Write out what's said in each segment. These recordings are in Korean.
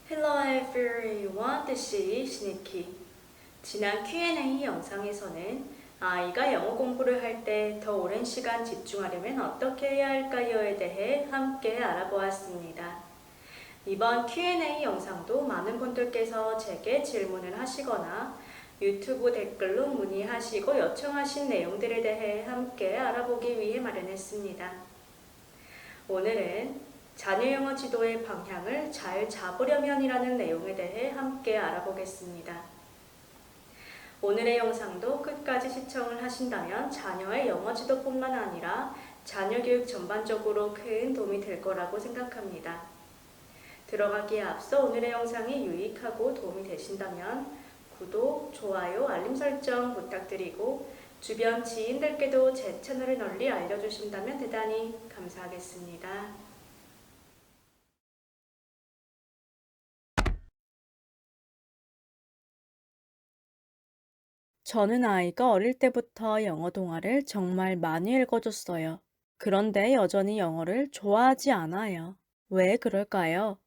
Hello everyone, this is Nikki. 지난 Q&A 영상에서는 아이가 영어 공부를 할 때 더 오랜 시간 집중하려면 어떻게 해야 할까요에 대해 함께 알아보았습니다. 이번 Q&A 영상도 많은 분들께서 제게 질문을 하시거나 유튜브 댓글로 문의하시고 요청하신 내용들에 대해 함께 알아보기 위해 마련했습니다. 오늘은 자녀 영어 지도의 방향을 잘 잡으려면이라는 내용에 대해 함께 알아보겠습니다. 오늘의 영상도 끝까지 시청을 하신다면 자녀의 영어 지도뿐만 아니라 자녀 교육 전반적으로 큰 도움이 될 거라고 생각합니다. 들어가기에 앞서 오늘의 영상이 유익하고 도움이 되신다면 구독, 좋아요, 알림 설정 부탁드리고 주변 지인들께도 제 채널을 널리 알려주신다면 대단히 감사하겠습니다. 저는 아이가 어릴 때부터 영어 동화를 정말 많이 읽어줬어요. 그런데 여전히 영어를 좋아하지 않아요. 왜 그럴까요?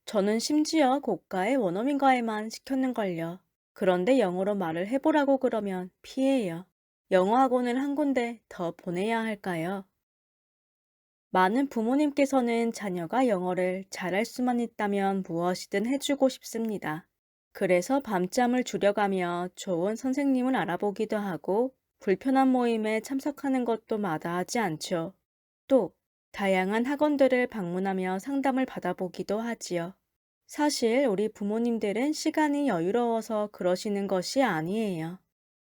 저는 심지어 고가의 원어민 과에만 시켰는걸요. 그런데 영어로 말을 해보라고 그러면 피해요. 영어 학원을 한 군데 더 보내야 할까요? 많은 부모님께서는 자녀가 영어를 잘할 수만 있다면 무엇이든 해주고 싶습니다. 그래서 밤잠을 줄여가며 좋은 선생님을 알아보기도 하고 불편한 모임에 참석하는 것도 마다하지 않죠. 또 다양한 학원들을 방문하며 상담을 받아보기도 하지요. 사실 우리 부모님들은 시간이 여유로워서 그러시는 것이 아니에요.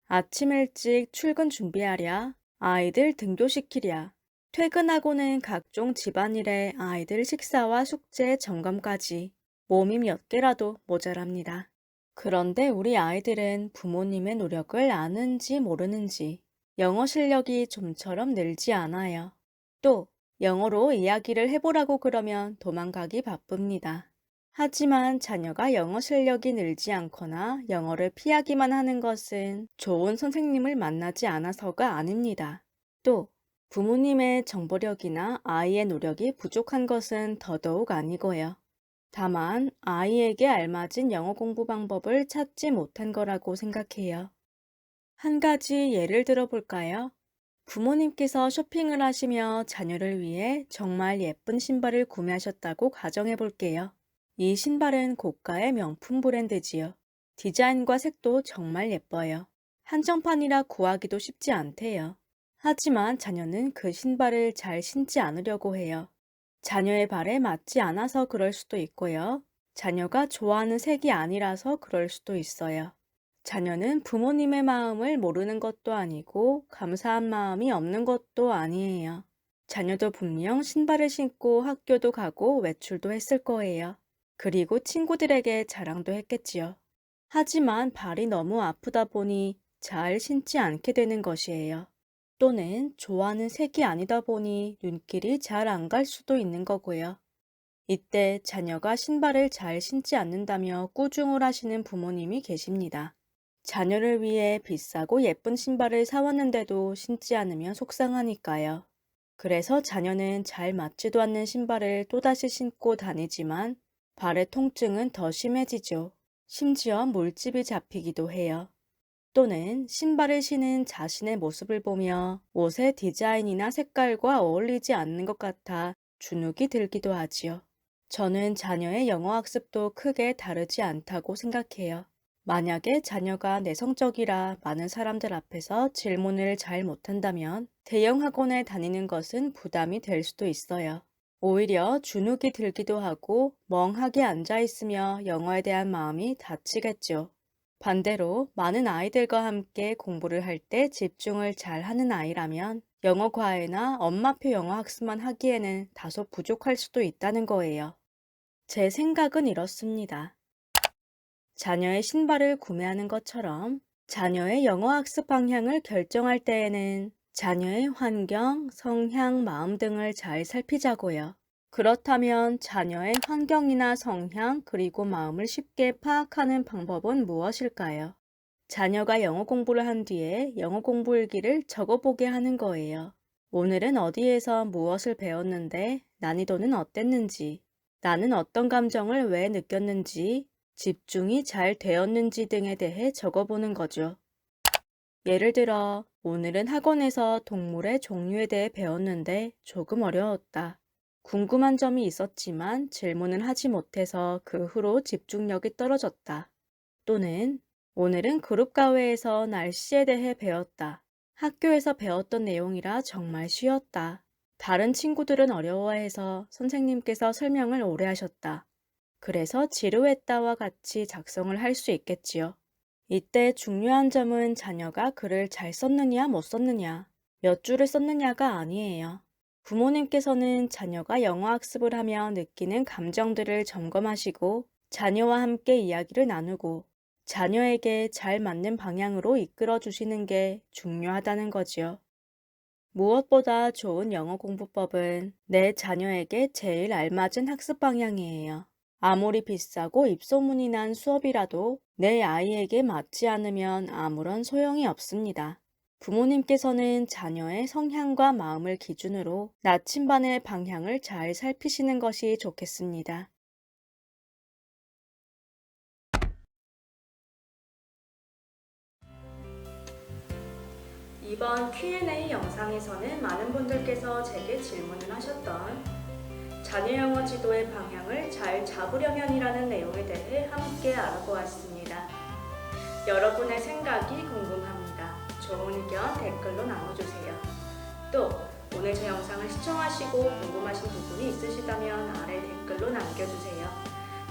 아침 일찍 출근 준비하랴, 아이들 등교시키랴, 퇴근하고는 각종 집안일에 아이들 식사와 숙제 점검까지 몸이 몇 개라도 모자랍니다. 그런데 우리 아이들은 부모님의 노력을 아는지 모르는지 영어 실력이 좀처럼 늘지 않아요. 또 영어로 이야기를 해보라고 그러면 도망가기 바쁩니다. 하지만 자녀가 영어 실력이 늘지 않거나 영어를 피하기만 하는 것은 좋은 선생님을 만나지 않아서가 아닙니다. 또 부모님의 정보력이나 아이의 노력이 부족한 것은 더더욱 아니고요. 다만 아이에게 알맞은 영어 공부 방법을 찾지 못한 거라고 생각해요. 한 가지 예를 들어 볼까요? 부모님께서 쇼핑을 하시며 자녀를 위해 정말 예쁜 신발을 구매하셨다고 가정해 볼게요. 이 신발은 고가의 명품 브랜드지요. 디자인과 색도 정말 예뻐요. 한정판이라 구하기도 쉽지 않대요. 하지만 자녀는 그 신발을 잘 신지 않으려고 해요. 자녀의 발에 맞지 않아서 그럴 수도 있고요. 자녀가 좋아하는 색이 아니라서 그럴 수도 있어요. 자녀는 부모님의 마음을 모르는 것도 아니고 감사한 마음이 없는 것도 아니에요. 자녀도 분명 신발을 신고 학교도 가고 외출도 했을 거예요. 그리고 친구들에게 자랑도 했겠지요. 하지만 발이 너무 아프다 보니 잘 신지 않게 되는 것이에요. 또는 좋아하는 색이 아니다 보니 눈길이 잘 안 갈 수도 있는 거고요. 이때 자녀가 신발을 잘 신지 않는다며 꾸중을 하시는 부모님이 계십니다. 자녀를 위해 비싸고 예쁜 신발을 사왔는데도 신지 않으면 속상하니까요. 그래서 자녀는 잘 맞지도 않는 신발을 또다시 신고 다니지만 발의 통증은 더 심해지죠. 심지어 물집이 잡히기도 해요. 또는 신발을 신은 자신의 모습을 보며 옷의 디자인이나 색깔과 어울리지 않는 것 같아 주눅이 들기도 하지요. 저는 자녀의 영어 학습도 크게 다르지 않다고 생각해요. 만약에 자녀가 내성적이라 많은 사람들 앞에서 질문을 잘 못한다면 대형 학원에 다니는 것은 부담이 될 수도 있어요. 오히려 주눅이 들기도 하고 멍하게 앉아 있으며 영어에 대한 마음이 다치겠죠. 반대로 많은 아이들과 함께 공부를 할 때 집중을 잘 하는 아이라면 영어 과외나 엄마표 영어 학습만 하기에는 다소 부족할 수도 있다는 거예요. 제 생각은 이렇습니다. 자녀의 신발을 구매하는 것처럼 자녀의 영어 학습 방향을 결정할 때에는 자녀의 환경, 성향, 마음 등을 잘 살피자고요. 그렇다면 자녀의 환경이나 성향, 그리고 마음을 쉽게 파악하는 방법은 무엇일까요? 자녀가 영어 공부를 한 뒤에 영어 공부 일기를 적어보게 하는 거예요. 오늘은 어디에서 무엇을 배웠는데 난이도는 어땠는지, 나는 어떤 감정을 왜 느꼈는지, 집중이 잘 되었는지 등에 대해 적어보는 거죠. 예를 들어, 오늘은 학원에서 동물의 종류에 대해 배웠는데 조금 어려웠다. 궁금한 점이 있었지만 질문을 하지 못해서 그 후로 집중력이 떨어졌다. 또는, 오늘은 그룹 과외에서 날씨에 대해 배웠다. 학교에서 배웠던 내용이라 정말 쉬웠다. 다른 친구들은 어려워해서 선생님께서 설명을 오래 하셨다. 그래서 지루했다와 같이 작성을 할 수 있겠지요. 이때 중요한 점은 자녀가 글을 잘 썼느냐 못 썼느냐, 몇 줄을 썼느냐가 아니에요. 부모님께서는 자녀가 영어 학습을 하며 느끼는 감정들을 점검하시고 자녀와 함께 이야기를 나누고 자녀에게 잘 맞는 방향으로 이끌어 주시는 게 중요하다는 거지요. 무엇보다 좋은 영어 공부법은 내 자녀에게 제일 알맞은 학습 방향이에요. 아무리 비싸고 입소문이 난 수업이라도 내 아이에게 맞지 않으면 아무런 소용이 없습니다. 부모님께서는 자녀의 성향과 마음을 기준으로 나침반의 방향을 잘 살피시는 것이 좋겠습니다. 이번 Q&A 영상에서는 많은 분들께서 제게 질문을 하셨던 자녀 영어 지도의 방향을 잘 잡으려면이라는 내용에 대해 함께 알아보았습니다. 여러분의 생각이 궁금합니다. 좋은 의견 댓글로 나눠주세요. 또 오늘 제 영상을 시청하시고 궁금하신 부분이 있으시다면 아래 댓글로 남겨주세요.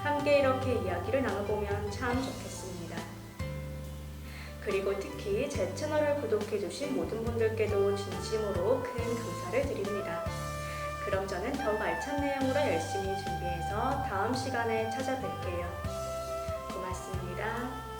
함께 이렇게 이야기를 나눠보면 참 좋겠습니다. 그리고 특히 제 채널을 구독해주신 모든 분들께도 진심으로 큰 감사를 드립니다. 그럼 저는 더욱 알찬 내용으로 열심히 준비해서 다음 시간에 찾아뵐게요. 고맙습니다.